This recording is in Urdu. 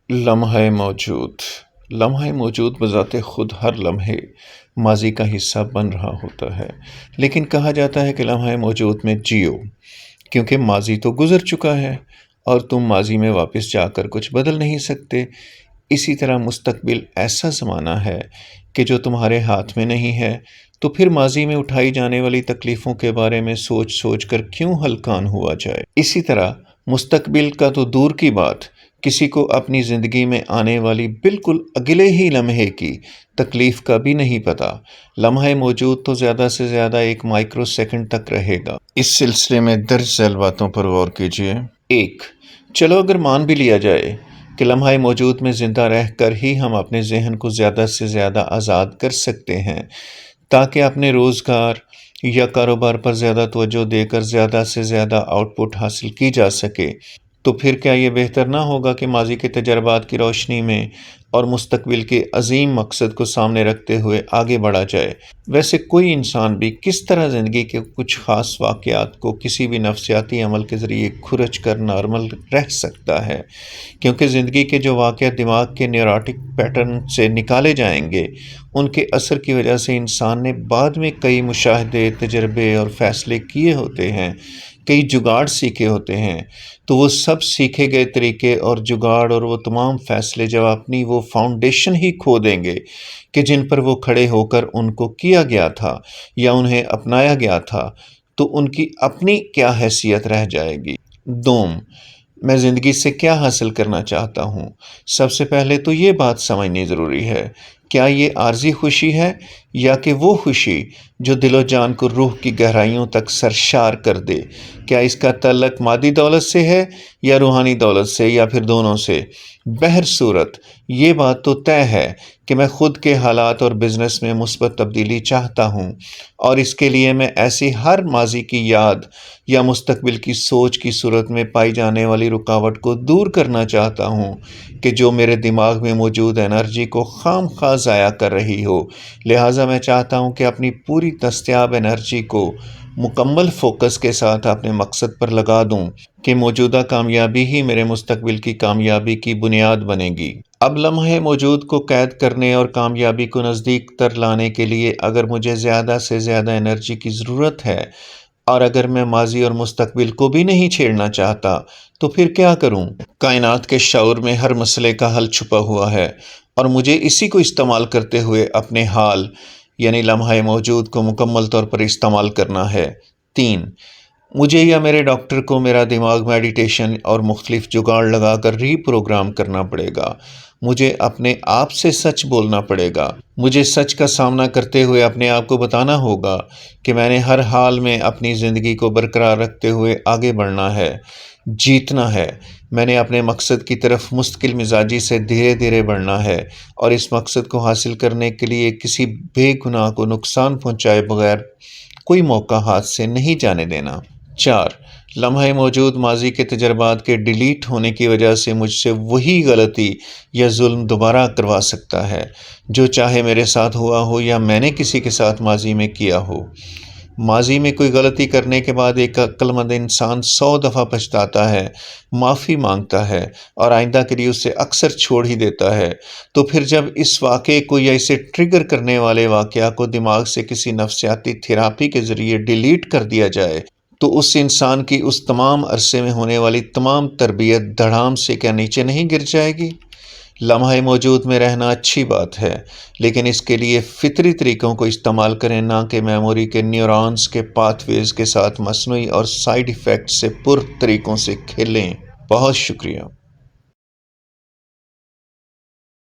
لمحہ موجود لمحہ موجود بذات خود ہر لمحے ماضی کا حصہ بن رہا ہوتا ہے، لیکن کہا جاتا ہے کہ لمحہ موجود میں جیو، کیونکہ ماضی تو گزر چکا ہے اور تم ماضی میں واپس جا کر کچھ بدل نہیں سکتے۔ اسی طرح مستقبل ایسا زمانہ ہے کہ جو تمہارے ہاتھ میں نہیں ہے، تو پھر ماضی میں اٹھائی جانے والی تکلیفوں کے بارے میں سوچ سوچ کر کیوں ہلکان ہوا جائے۔ اسی طرح مستقبل کا تو دور کی بات، کسی کو اپنی زندگی میں آنے والی بالکل اگلے ہی لمحے کی تکلیف کا بھی نہیں پتا۔ لمحہ موجود تو زیادہ سے زیادہ ایک مائکرو سیکنڈ تک رہے گا۔ اس سلسلے میں درج ذیل باتوں پر غور کیجیے۔ 1. چلو اگر مان بھی لیا جائے کہ لمحہ موجود میں زندہ رہ کر ہی ہم اپنے ذہن کو زیادہ سے زیادہ آزاد کر سکتے ہیں تاکہ اپنے روزگار یا کاروبار پر زیادہ توجہ دے کر زیادہ سے زیادہ آؤٹ پٹ حاصل کی جا سکے، تو پھر کیا یہ بہتر نہ ہوگا کہ ماضی کے تجربات کی روشنی میں اور مستقبل کے عظیم مقصد کو سامنے رکھتے ہوئے آگے بڑھا جائے؟ ویسے کوئی انسان بھی کس طرح زندگی کے کچھ خاص واقعات کو کسی بھی نفسیاتی عمل کے ذریعے کھرچ کر نارمل رہ سکتا ہے، کیونکہ زندگی کے جو واقعات دماغ کے نیورٹک پیٹرن سے نکالے جائیں گے، ان کے اثر کی وجہ سے انسان نے بعد میں کئی مشاہدے، تجربے اور فیصلے کیے ہوتے ہیں، کئی جگاڑ سیکھے ہوتے ہیں، تو وہ سب سیکھے گئے طریقے اور جگاڑ اور وہ تمام فیصلے جب اپنی وہ فاؤنڈیشن ہی کھو دیں گے کہ جن پر وہ کھڑے ہو کر ان کو کیا گیا تھا یا انہیں اپنایا گیا تھا، تو ان کی اپنی کیا حیثیت رہ جائے گی۔ دوم، میں زندگی سے کیا حاصل کرنا چاہتا ہوں؟ سب سے پہلے تو یہ بات سمجھنی ضروری ہے، کیا یہ عارضی خوشی ہے یا کہ وہ خوشی جو دل و جان کو روح کی گہرائیوں تک سرشار کر دے؟ کیا اس کا تعلق مادی دولت سے ہے یا روحانی دولت سے یا پھر دونوں سے؟ بہر صورت یہ بات تو طے ہے کہ میں خود کے حالات اور بزنس میں مثبت تبدیلی چاہتا ہوں، اور اس کے لیے میں ایسی ہر ماضی کی یاد یا مستقبل کی سوچ کی صورت میں پائی جانے والی رکاوٹ کو دور کرنا چاہتا ہوں کہ جو میرے دماغ میں موجود انرجی کو خام خواہ ضائع کر رہی ہو۔ لہٰذا میں چاہتا ہوں کہ اپنی پوری دستیاب انرجی کو مکمل فوکس کے ساتھ اپنے مقصد پر لگا دوں کہ موجودہ کامیابی ہی میرے مستقبل کی کامیابی کی بنیاد بنے گی۔ اب لمحہ موجود کو قید کرنے اور کامیابی کو نزدیک تر لانے کے لیے اگر مجھے زیادہ سے زیادہ انرجی کی ضرورت ہے، اور اگر میں ماضی اور مستقبل کو بھی نہیں چھیڑنا چاہتا، تو پھر کیا کروں؟ کائنات کے شعور میں ہر مسئلے کا حل چھپا ہوا ہے، اور مجھے اسی کو استعمال کرتے ہوئے اپنے حال یعنی لمحہ موجود کو مکمل طور پر استعمال کرنا ہے۔ 3. مجھے یا میرے ڈاکٹر کو میرا دماغ میڈیٹیشن اور مختلف جگاڑ لگا کر ری پروگرام کرنا پڑے گا۔ مجھے اپنے آپ سے سچ بولنا پڑے گا۔ مجھے سچ کا سامنا کرتے ہوئے اپنے آپ کو بتانا ہوگا کہ میں نے ہر حال میں اپنی زندگی کو برقرار رکھتے ہوئے آگے بڑھنا ہے، جیتنا ہے۔ میں نے اپنے مقصد کی طرف مستقل مزاجی سے دھیرے دھیرے بڑھنا ہے، اور اس مقصد کو حاصل کرنے کے لیے کسی بے گناہ کو نقصان پہنچائے بغیر کوئی موقع ہاتھ سے نہیں جانے دینا۔ 4. لمحہ موجود ماضی کے تجربات کے ڈیلیٹ ہونے کی وجہ سے مجھ سے وہی غلطی یا ظلم دوبارہ کروا سکتا ہے، جو چاہے میرے ساتھ ہوا ہو یا میں نے کسی کے ساتھ ماضی میں کیا ہو۔ ماضی میں کوئی غلطی کرنے کے بعد ایک عقل مند انسان 100 دفعہ پچھتاتا ہے، معافی مانگتا ہے اور آئندہ کے لیے اسے اکثر چھوڑ ہی دیتا ہے۔ تو پھر جب اس واقعے کو یا اسے ٹریگر کرنے والے واقعہ کو دماغ سے کسی نفسیاتی تھراپی کے ذریعے ڈیلیٹ کر دیا جائے، تو اس انسان کی اس تمام عرصے میں ہونے والی تمام تربیت دھڑام سے کیا نیچے نہیں گر جائے گی؟ لمحہ موجود میں رہنا اچھی بات ہے، لیکن اس کے لیے فطری طریقوں کو استعمال کریں، نہ کہ میموری کے نیورونز کے پاتھ ویز کے ساتھ مصنوعی اور سائیڈ ایفیکٹ سے پر طریقوں سے کھیلیں۔ بہت شکریہ۔